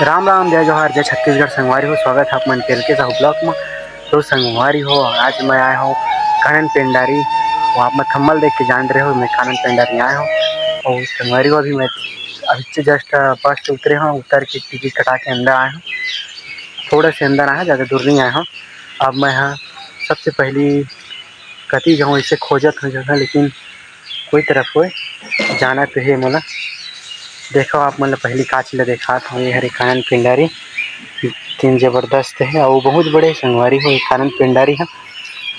राम राम जय जोहार जय छत्तीसगढ़ संगवारी हो। स्वागत है अपन तेल के साहू ब्लॉक में। तो संगवारी हो, आज मैं आया हूँ कानन पेंडारी। वो आप मैं थम्बल देख के जान रहे हो, मैं कानन पेंडारी आया हूँ। और संगवारी हो, अभी मैं अभी से जस्ट बस से उतरे हूँ। उतर के टिकट कटा के अंदर आया हूँ। थोड़ा से अंदर आया, ज़्यादा दूर नहीं आया हूँ। अब मैं यहाँ सबसे पहली कति जाऊँ इसे खोजत हूँ जगह, लेकिन कोई तरफ हो जाना तो है मोला। देखो आप मतलब पहली काच ले देखा था, ये हरे कानन पेंडारी तीन जबरदस्त है और बहुत बड़े संगवारी हो। कानन पेंडारी है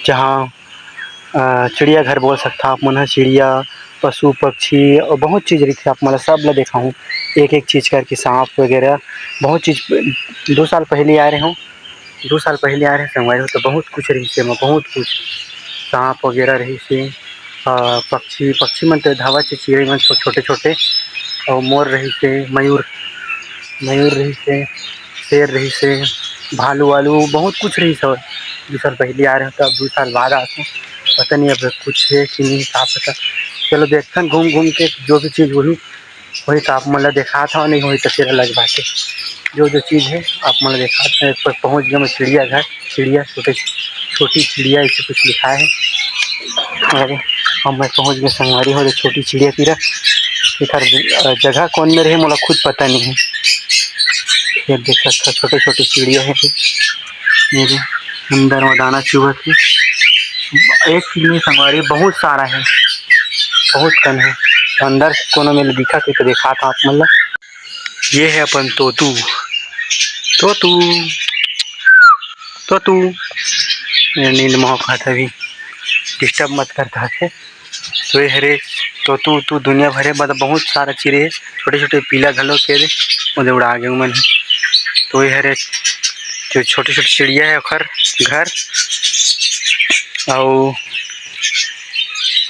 जहाँ चिड़िया घर बोल सकता आप मन। चिड़िया पशु पक्षी और बहुत चीज़ रही थी। आप मतलब सब ला देखा हूँ, एक एक चीज़ करके सांप वगैरह बहुत चीज़। 2 साल पहले आ रहे हूँ, 2 साल पहले आ रहे संगवारी हो, तो बहुत कुछ रही से में, बहुत कुछ सांप वगैरह रही से। पक्षी पक्षी मन तो धावा से, चिड़ै मन छोटे छोटे और मोर रही से, मयूर मयूर रही से, शेर रही से, भालू वालू बहुत कुछ रही सब। 2 साल पहले आ रहे हो, तब 2 साल बाद आते हैं। पता नहीं अब कुछ है कि नहीं, क्या पता। चलो देखते हैं घूम घूम के, जो भी चीज़ वही वही तो आप मतलब देखा था, नहीं वही तो फिर अलग बात है। जो चीज़ है आप मतलब देखा था। पर पहुँच गया मैं चिड़ियाघर। चिड़िया छोटी चिड़िया ऐसे कुछ लिखा है। अरे हम मैं पहुँच गए संगवारी हो, छोटी चिड़िया फिर इधर जगह कौन में रहे मोला खुद पता नहीं है। ये देख सकते छोटे छोटे चिड़िया है, मेरे अंदर में दाना चुभत है। एक चिड़िया संगवारी बहुत सारा है, बहुत कम है। अंदर कोनो में दिखा थे तो देखा था आप मतलब। ये है अपन तोतू। तोतू तोतू नींद में होता अभी, डिस्टर्ब मत करता थे। तो ये हरे तोतू तू दुनिया भरे मतलब बहुत सारा चिड़े है। छोटे छोटे पीला घलो के मुझे उड़ा गए मन। तो ये हरे जो छोटे छोटे चिड़िया है ओखर घर। और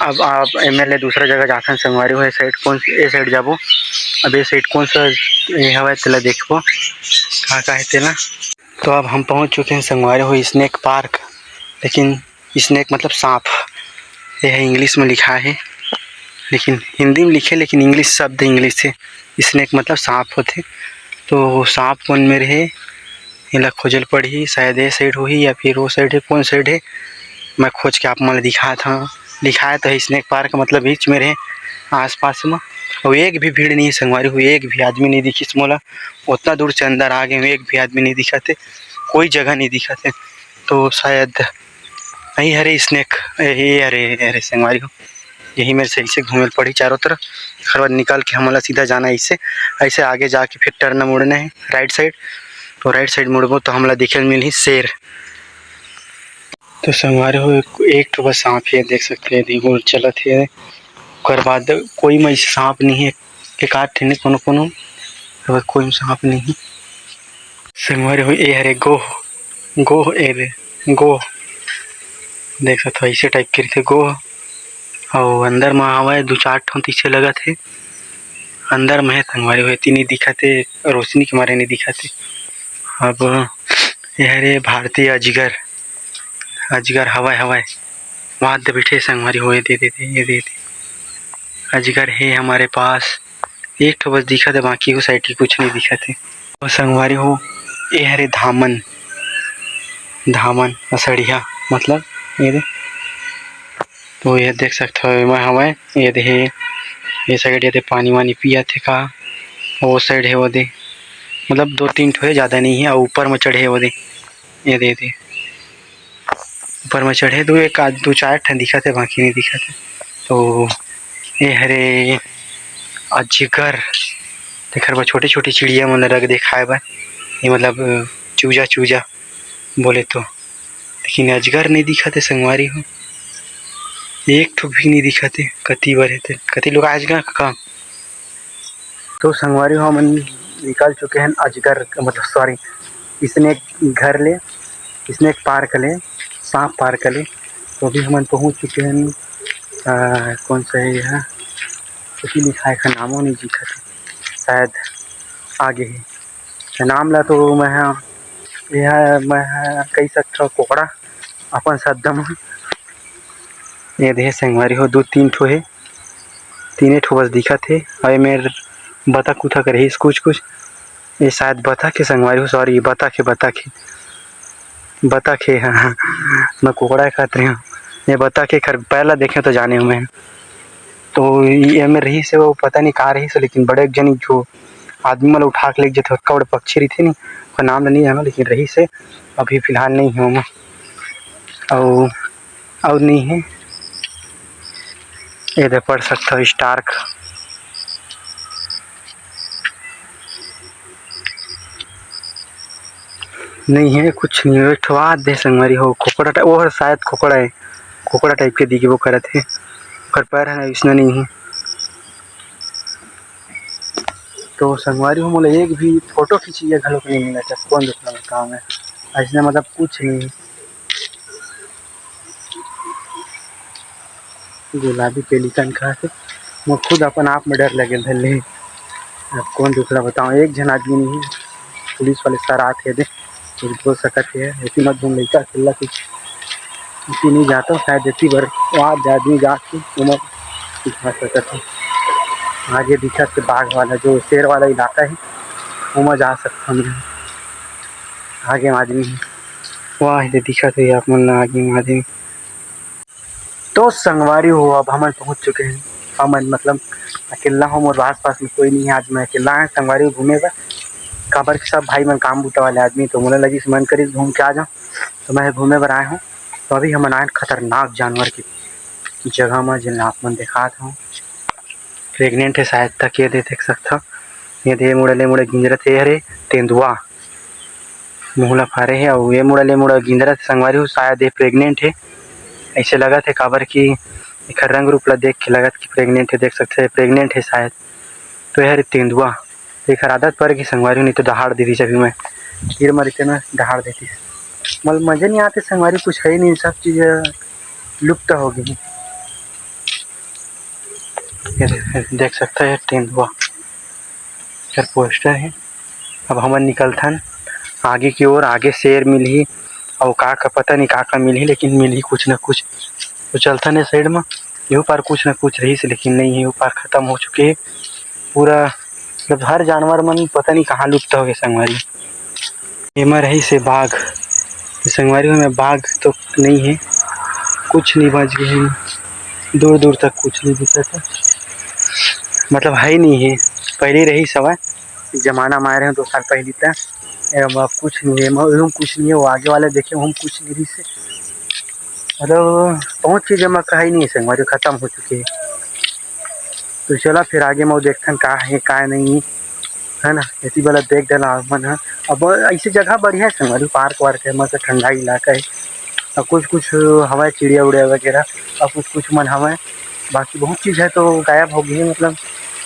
अब आप एमएलए दूसरा जगह जाते हैं संगवारी हो। साइड कौन ए साइड जाबो, अब ये साइड कौन सा हवा तेला देखो कहाँ है तेला। तो अब हम पहुंच चुके हैं संगवारी हो स्नेक पार्क। लेकिन स्नेक मतलब सांप, ये है इंग्लिश में लिखा है, लेकिन हिंदी में लिखे, लेकिन इंग्लिश शब्द इंग्लिश से स्नेक मतलब सांप होते। तो सांप कौन में रहे ये खोजल पड़ी, शायद ये साइड हो ही या फिर वो साइड है, कौन साइड है मैं खोज के आप मतलब दिखाया तो है। स्नेक पार्क मतलब बीच में रहे आसपास में। और एक भी भीड़ नहीं संगवारी हुई, एक भी आदमी नहीं दिखी मोला। उतना दूर से अंदर आ गए, एक भी आदमी नहीं दिखा थे, कोई जगह नहीं दिखा थे। तो शायद यही हरे स्नेक, यही अरे अरे संगवारी हो, यही मेरे सही से घूमे पड़ी चारों तरफ। हर बार निकाल के हमारा सीधा जाना है इससे, ऐसे आगे जाके फिर टर्न मुड़ना है राइट साइड। तो राइट साइड मुड़बो तो हमला देखे मिली शेर। तो संगवारी हो एक तो बस सांप है, देख सकते हैं देखो चलत है। उसके बाद कोई में सांप नहीं है, एक आध ठिने कोनो कोनो, कोई सांप नहीं। संगवारी हो ये हरे गोह गोह ए गोह, देख सकते हो ऐसे टाइप के रही गोह। और अंदर में हवा 2-4 ठन पीछे लगा थे अंदर में है संगवारी हो, इतनी नहीं दिखा थे, रोशनी के मारे नहीं दिखा थे। अब ये हरे भारतीय अजगर, अजगर हवाई हवाई वहाँ दे बैठे संगवारी हो। दे दे ये दे अजगर है हमारे पास, एक तो बस दिखा था, बाकी वो साइड की कुछ नहीं दिखा थे। और संगवारी हो ये हरे धामन धामन असड़िया मतलब ये दे। तो ये देख सकते हो मैं हवाए ये दे, ये साइड ये दे पानी वानी पिया थे का, वो साइड है वो दे, मतलब 2-3 ठो है, ज़्यादा नहीं है। और ऊपर में चढ़े वो दे, ये दे ऊपर में चढ़े तो एक 2-4 ठन दिखा थे, बाकी नहीं दिखा थे। तो ये हरे अजगर देखर छोटे छोटे चिड़िया मन रख दिखाए बा, ये मतलब चूजा चूजा बोले तो। लेकिन अजगर नहीं दिखा थे संगवारी हो, एक ठो भी नहीं दिखा थे। कति बार है कति लोग अजगर का। तो संगवारी हो मन निकाल चुके हैं अजगर मतलब सॉरी स्नेक घर ले, स्नेक पार्क ले, सांप पार्क ले। तो अभी हम पहुँच चुके हैं कौन सा है यह, कुछ लिखा है नामों नहीं दिखा थे, शायद आगे है नाम ला। तो यह मैं कही सकता कोकड़ा अपन सदम ये दे संगवारी हो 2-3 ठो है, 3 ठो बस दिखा थे। और मेरे बतख उतक रही कुछ कुछ ये शायद बतख है संगवारी हो, सॉरी बतख है। हाँ मैं कुकड़ा खाते हैं, ये बतख है। खैर पहला देखे तो जाने हूँ मैं, तो ये में रही से वो पता नहीं कहाँ रही से, लेकिन बड़े जनी जो आदमी मतलब उठा के ले जाते उसका बड़े पक्षी रही थी नहीं, उसका नाम नहीं है लेकिन रही से अभी फिलहाल नहीं हूँ मैं। और नहीं है, इधर पढ़ सकता हो स्टार्क। नहीं है, कुछ नहीं है। एक ठो दे संगवारी हो खोखड़ा टाइप, वो शायद खोखड़ा है, खोखड़ा टाइप के दिखे वो करत है, पर पैर है इसने नहीं है। तो संगवारी हो मोला एक भी फोटो खींची घलोक नहीं मिला था, कौन दूसरा काम है ऐसा मतलब कुछ नहीं। गुलाबी पेलिकन कहा से मैं खुद अपन आप में डर लगे धले। अब कौन दूसरा बताऊँ, एक जन आदमी नहीं है, पुलिस वाले सर आते दे कुछ बोल सकते है ऐसी मत घूम लेता चिल्ला कुछ इसी नहीं जाता हूँ शायद इसी बार वहाँ आदमी जाके उमर दिखा सकता हूँ। आगे दिखा के बाघ वाला जो शेर वाला इलाका है उमर जा सकता हूँ। आगे आदमी है वहाँ दिखा थे आप मन आगे आदमी। तो संगवारी हो अब हम पहुँच चुके हैं, हम मतलब अकेला हूँ और आस पास में कोई नहीं है। आज मैं अकेला है संगवारी घूमेगा, काबर के सब भाई मन काम बूता वाले आदमी, तो मुझे लगी मन करी घूम के आ जाऊँ, तो मैं घूमे पर आया हूँ। तो अभी हम आए खतरनाक जानवर की जगह में जिन आप मन दिखा था, प्रेग्नेंट है शायद तक ये देख सकता, ये दे मुड़े गिंजरत है हरे तेंदुआ मुहला फारे है, और ये मुड़ा गिंजरत संगवारी हो शायद ये प्रेग्नेंट है ऐसे लगा थे, काबर की एक रंग रूप ला देख के लगा कि प्रेग्नेंट है, देख सकते हैं प्रेग्नेंट है शायद। तो यह तेंदुआ एक आदत पर की संगवारी नहीं तो दहाड़ दी थी, जब मैं गिर मरते ना दहाड़ देती, मतलब मजे नहीं आते संगवारी, कुछ है ही नहीं, सब चीज़ें लुप्त हो गई। देख सकते हैं तेंदुआ फिर पोस्टर है। अब हम निकलथन आगे की ओर, आगे शेर मिली और का पता नहीं का मिली, लेकिन मिली कुछ न कुछ। तो चलथन है साइड में, यू पार कुछ न कुछ रही से, लेकिन नहीं यू पार खत्म हो चुके है पूरा, मतलब हर जानवर मन पता नहीं कहाँ लुप्त हो गए संगवारी। एमा रही से बाघ, संगवारी में बाघ तो नहीं है, कुछ नहीं बच गए, दूर दूर तक कुछ नहीं दिखा था, मतलब है ही नहीं है। पहले रही सवा जमाना मार रहे हैं 2 साल पहले तक, अब कुछ नहीं है, कुछ नहीं है। वो आगे वाले देखे हम कुछ नहीं रही से, मतलब बहुत चीज़ें मैं कहा ही नहीं है संगवारी खत्म हो चुकी है। तो चला फिर आगे मैं देखन का है का नहीं है ना, ऐसी वाला देख डाला मन है। अब ऐसी जगह बढ़िया है संगवारी, पार्क वार्क है मस्त ठंडा इलाका है, और कुछ हवा चिड़िया उड़िया वगैरह, और कुछ मन हवा, बाकी बहुत चीज़ है तो गायब हो गई है। मतलब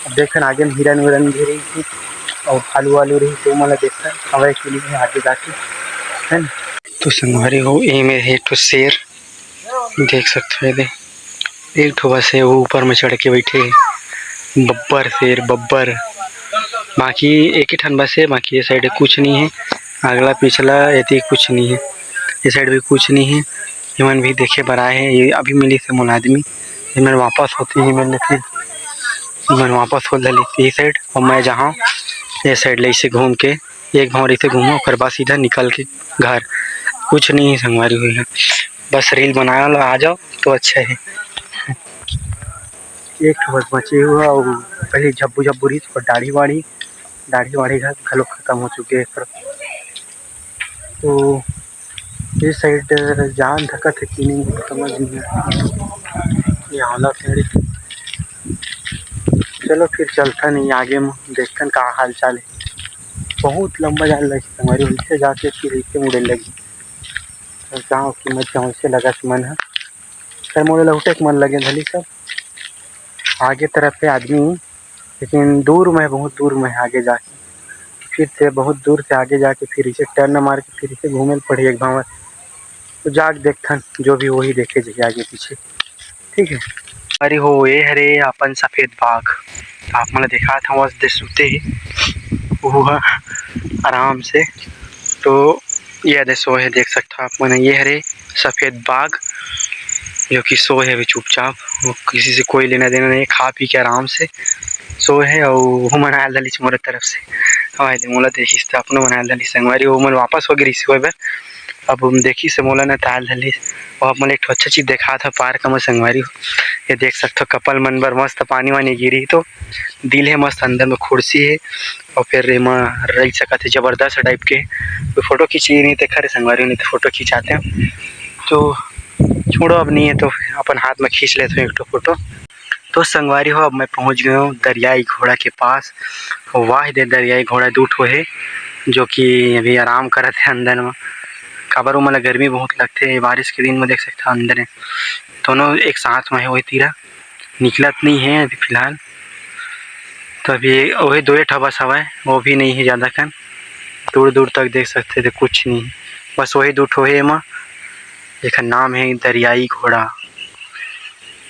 अब देखन आगे में हिरन विरन भी रही थी और भालू वालू रही, तो मतलब देखना हवा के लिए आगे जाके है ना। तो संगवारी हो ये में है तो शेर देख सकते हैं, एक ठो बस है वो ऊपर में चढ़ के बैठे है, बब्बर शेर बब्बर, बाकी एक ही ठन बस है, बाकी ये साइड कुछ नहीं है, अगला पिछला ये कुछ नहीं है, ये साइड भी कुछ नहीं है। इमन भी देखे बर आए हैं, ये अभी मिली से मोल आदमी, इमन वापस होती है मैंने फिर इमन वापस हो ली ये साइड, और मैं जहाँ ये साइड ले से घूम के एक भंवर से घूमो और बस इधर निकल के घर, कुछ नहीं है संगवारी हुई है, बस रील बनाया लो आ जाओ तो अच्छा है। एक बस बचे हुआ और पहले झब्बू रही तो दाढ़ी वाड़ी घलो खत्म हो चुके हैं। तो ये साइड जान धक्कत है कि नहीं समझ नहीं ये हालत है। चलो फिर चलता नहीं आगे में देखते का हाल चाल है, बहुत लंबा जान लगी हमारी वैसे जाके फिर इसे मुड़े लगी, तो जाओ कि मत जाऊँ इसे लगा कि मन है सर मोड़े लौटे मन लगे भली सब आगे तरफ है आदमी, लेकिन दूर में बहुत दूर में आगे जाके फिर से बहुत दूर से आगे जाके फिर इसे टर्न मार के फिर इसे घूमे पड़ी एक भाव, तो जाग देखथन जो भी वही देखे जाइए आगे पीछे, ठीक है। अरे हो ये हरे अपन सफेद बाघ, आप मैंने देखा था वह सुते ही वो आराम से, तो ये सो है देख सकते हो आप मैंने, ये हरे सफेद बाघ जो कि सोए है अभी चुपचाप। वो किसी से कोई लेना देना नहीं, खा पी के आराम से सोए है। और वो मनायल दली मोर तरफ से हवा मोला देखिस तो अपनो मनायल दली संगवारी वो मन वापस हो गई सोए बर। अब देखी से मोला न ताल दली और मोला एक अच्छा चीज देखा था पार्क में संगवारी। ये देख सकते हो कपल मन बर मस्त पानी वानी गिरी तो दिल है मस्त, अंदर में कुर्सी है और फिर एमा रह सकत है जबरदस्त टाइप के। तो फोटो खींची नहीं तो खरे संगवारी नहीं तो फोटो खिंचाते हैं तो छोड़ो, अब नहीं है तो अपन हाथ में खींच लेते हैं एक फोटो। तो संगवारी हो अब मैं पहुंच गया हूँ दरियाई घोड़ा के पास। वाह दे दरियाई घोड़ा दो ठो है जो कि अभी आराम करत है अंदर में। काबर वो मतलब गर्मी बहुत लगते है बारिश के दिन में, देख सकते हो अंदर है दोनों एक साथ में है। वही तीरा निकलत नहीं है अभी फिलहाल, तो अभी वही दो ठा बस हवा है, वो भी नहीं है ज़्यादा कन। दूर दूर तक देख सकते थे कुछ नहीं, बस वही दो ठो है एमा, एक नाम है दरियाई घोड़ा।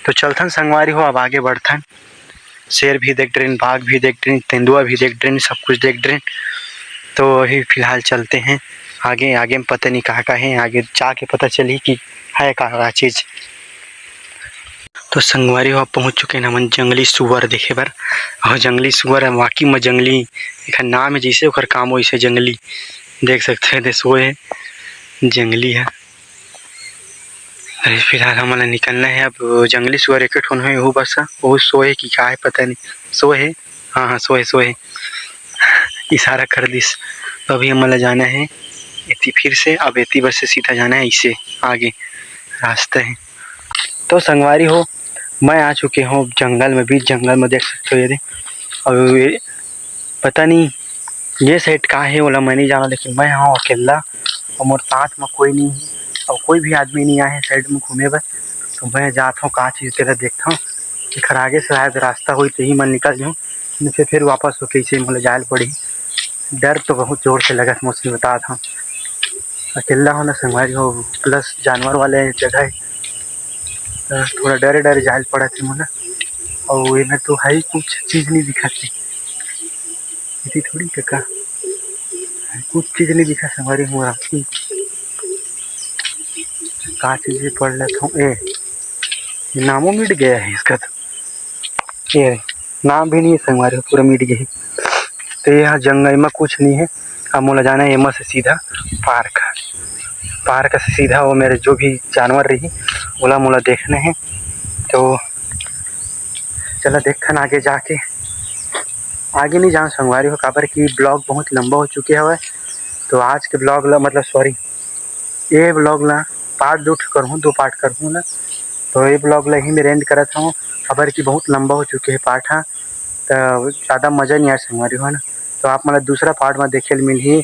तो चलथन संगवारी हो अब आगे बढ़थन। शेर भी देख ड्रेन, बाघ भी देख ड्रेन, तेंदुआ भी देख ड्रेन, सब कुछ देख ड्रेन। तो अभी फिलहाल चलते हैं आगे। आगे में पता नहीं कहाँ है, आगे जाके पता चली कि है कहाँ चीज़। तो संगवारी हो पहुँच चुके हैं हम जंगली सुअर देखे बर। और जंगली सुअर है वाकई में जंगली, एक नाम है जैसे ओकर काम वैसे जंगली। देख सकते हैं सोए है जंगली है। अरे फिलहाल हमारा निकलना है अब। जंगली सुअर एक ठोन है वो बस वो सोए कि क्या है पता नहीं, सोए है। हाँ हाँ सोए सोए इशारा कर दिस। तो अभी हमारा जाना है इतनी फिर से, अब इतनी बस से सीधा जाना है इसे आगे रास्ता है। तो संगवारी हो मैं आ चुके हूँ जंगल में, बीच जंगल में देख सकते हो ये। अब ये पता नहीं ये साइड कहाँ है बोला मैं नहीं जाना, लेकिन मैं हाँ अकेला और मोर साथ में कोई नहीं है और कोई भी आदमी नहीं आए साइड में घूमे बर। तो मैं जाता हूँ कहाँ चीज़ तेरा देखता हूँ कि खर आगे से शायद रास्ता हुई तो ही मैं निकल जाऊँ, नहीं फिर वापस होके इसे मुझे जायल पड़ी। डर तो बहुत ज़ोर से लगा मुझसे बता था, अकेला हो ना संगवारी हो, प्लस जानवर वाले जगह है तो थोड़ा डरे डरे जायल पड़ा थे मुझे। और इन्हें तो है ही कुछ चीज़ नहीं दिखाती इतनी थोड़ी का कुछ चीज़ नहीं दिखा संगवारी हो आपकी का चीज़ें पढ़ लेता हूँ। ए नामों मिट गया है इसका, तो ये नाम भी नहीं है संगवारी हो, पूरा मिट गया। तो यहाँ जंगल में कुछ नहीं है। अब मोला जाना है एमा से सीधा पार्क। पार्क से सीधा वो मेरे जो भी जानवर रही बोला मोला देखना है। तो चलो देखन आगे जाके, आगे नहीं जाऊँ संगवारी हो काबर की ब्लॉग बहुत लंबा हो चुके हुआ है। तो आज के ब्लॉग ला मतलब सॉरी ये ब्लॉग ला पार्ट दो करूँ, दो पार्ट करूँ ना, तो ये ब्लॉग ला ही मैं एंड करत हूँ। खबर की बहुत लंबा हो चुके हैं पार्ट, हाँ तो ज़्यादा मज़ा नहीं आया संगवारी हो ना। तो आप मतलब दूसरा पार्ट में देखे मिल ही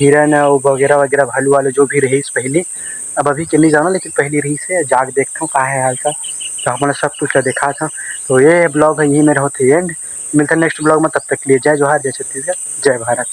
हिरन वगैरह वगैरह भालू वाले जो भी रही पहले, अब अभी के नहीं जाना लेकिन पहली रही से जाग देखता हूँ कहाँ है हाल का। तो आप मतलब सब कुछ देखा था। तो ये ब्लॉग है यही मेरा होते एंड, मिलता है नेक्स्ट ब्लॉग में, तब तक के लिए जय जोहार, जय छत्तीसगढ़, जय भारत।